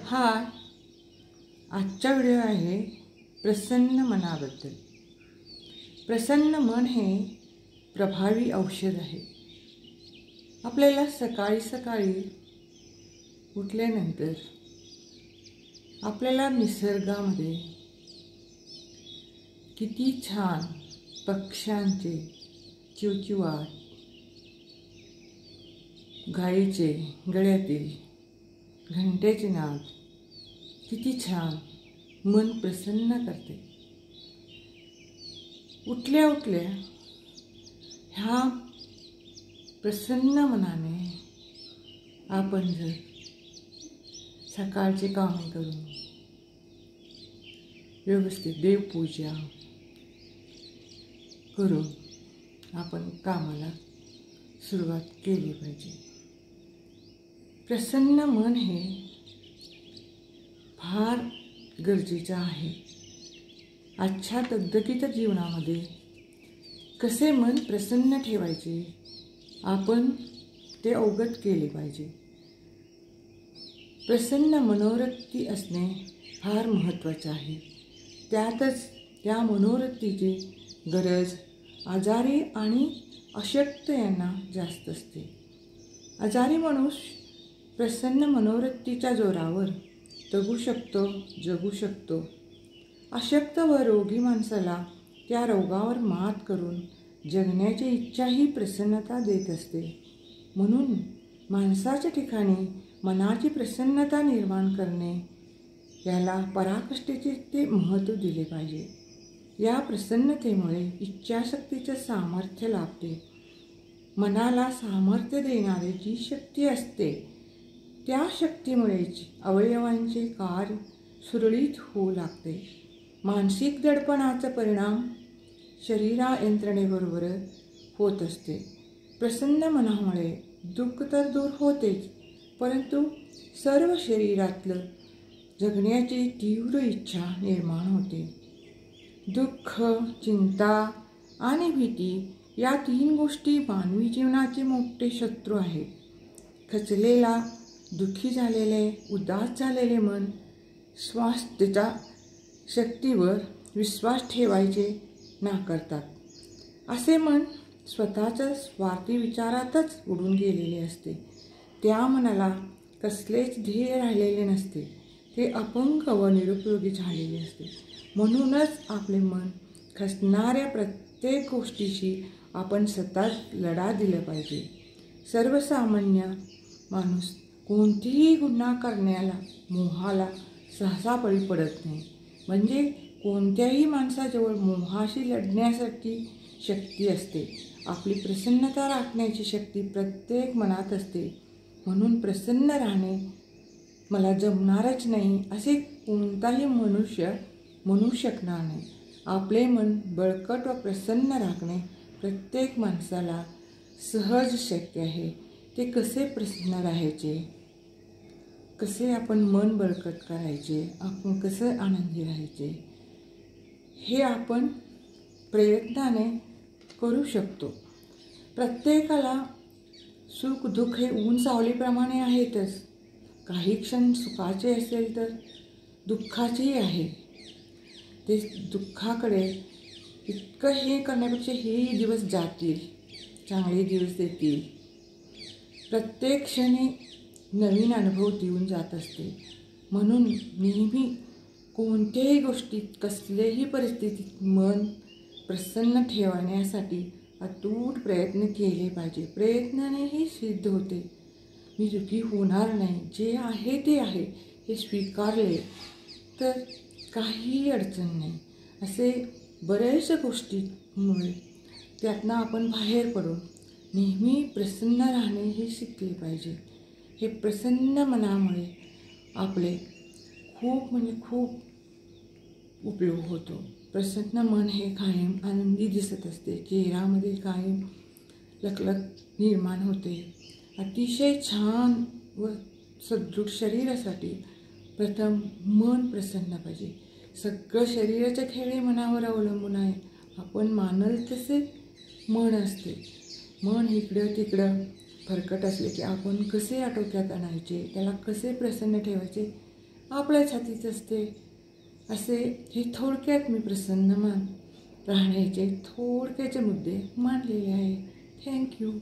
हाय, आजचा व्हिडिओ आहे प्रसन्न मनाबद्दल. प्रसन्न मन हे प्रभावी औषध आहे. आपल्याला सकाळी सकाळी उठल्यानंतर आपल्याला निसर्गामध्ये किती छान पक्ष्यांचे चिवचिवाट, गाईचे गळ्यातील घंटेचे नाद किती छान मन प्रसन्न करते. उठल्या उठल्या ह्या प्रसन्न मनाने आपण जर सकाळचे कामे करून व्यवस्थित देवपूजा करून आपण कामाला सुरुवात केली पाहिजे. प्रसन्न मन हे फार गरजेचं आहे. आजच्या दगदगीच्या जीवनामध्ये कसे मन प्रसन्न ठेवायचे आपण ते अवगत केले पाहिजे. प्रसन्न मनोवृत्ती असणे फार महत्त्वाचे आहे. त्यातच त्या मनोवृत्तीची गरज आजारी आणि अशक्त यांना जास्त असते. आजारी मनुष्य प्रसन्न मनोवृत्तीच्या जोरावर जगू शकतो. अशक्त व रोगी माणसाला त्या रोगावर मात करून जगण्याची इच्छाही प्रसन्नता देत असते. म्हणून माणसाच्या ठिकाणी मनाची प्रसन्नता निर्माण करणे याला पराकाष्ठेचे ते महत्त्व दिले पाहिजे. या प्रसन्नतेमुळे इच्छाशक्तीचे सामर्थ्य लाभते. मनाला सामर्थ्य देणारी जी शक्ती असते त्या शक्तीमुळेच अवयवांचे कार्य सुरळीत होऊ लागते. मानसिक दडपणाचा परिणाम शरीरा यंत्रणेबरोबर होत असते. प्रसन्न मनामुळे दुःख तर दूर होतेच, परंतु सर्व शरीरातलं जगण्याची तीव्र इच्छा निर्माण होते. दुःख, चिंता आणि भीती या तीन गोष्टी मानवी जीवनाचे मोठे शत्रू आहेत. खचलेला, दुःखी झालेले, उदास झालेले मन स्वास्थ्याच्या शक्तीवर विश्वास ठेवायचे नाकारतात. असे मन स्वतःच्या स्वार्थी विचारातच उडून गेलेले असते. त्या मनाला कसलेच ध्येय राहिलेले नसते. ते अपंग व निरुपयोगी झालेले असते. म्हणूनच आपले मन खचणाऱ्या प्रत्येक गोष्टीशी आपण सतत लढा दिला पाहिजे. सर्वसामान्य माणूस कोणतीही गुन्हा करण्याला, मोहाला सहसा बळी पडत नाही. म्हणजे कोणत्याही माणसाजवळ मोहाशी लढण्यासाठी शक्ती असते. आपली प्रसन्नता राखण्याची शक्ती प्रत्येक मनात असते. म्हणून प्रसन्न राहणे मला जमणारच नाही असे कोणताही मनुष्य म्हणू शकणार नाही. आपले मन बळकट व प्रसन्न राखणे प्रत्येक माणसाला सहज शक्य आहे. ते कसे प्रसन्न राहायचे, कसे आपण मन बळकट करायचे, आपण कसं आनंदी राहायचे हे आपण प्रयत्नाने करू शकतो. प्रत्येकाला सुख दुःख हे ऊन सावलीप्रमाणे आहेतच. काही क्षण सुखाचे असेल तर दुःखाचेही आहे. ते दुःखाकडे इतकं हे करण्यापेक्षा हेही दिवस जातील, चांगले दिवस येतील. प्रत्येक क्षणी नवीन अनुभव देऊन जात असते. म्हणून नेहमी कोणत्याही गोष्टीत, कसल्याही परिस्थितीत मन प्रसन्न ठेवण्यासाठी अतूट प्रयत्न केले पाहिजे. प्रयत्नानेही सिद्ध होते. मी दुःखी होणार नाही, जे आहे ते आहे हे स्वीकारले तर काही अडचण नाही. असे बऱ्याचशा गोष्टींमुळे त्यातनं आपण बाहेर पडून नेहमी प्रसन्न राहणे हे शिकले पाहिजे. हे प्रसन्न मनामुळे आपले खूप उपयोग होतो. प्रसन्न मन हे कायम आनंदी दिसत असते. चेहऱ्यामध्ये कायम लखलख निर्माण होते. अतिशय छान व सदृढ शरीरासाठी प्रथम मन प्रसन्न पाहिजे. सगळं शरीराच्या खेळ मनावर अवलंबून आहे. आपण मानल तसे मन असते. मन इकडं तिकडं फरकट असले की आपण कसे आटोक्यात आणायचे, त्याला कसे प्रसन्न ठेवायचे आपल्याच हातीत असते. असे हे थोडक्यात मी प्रसन्न राहण्याचे थोडक्याचे मुद्दे मांडलेले आहे. थँक्यू.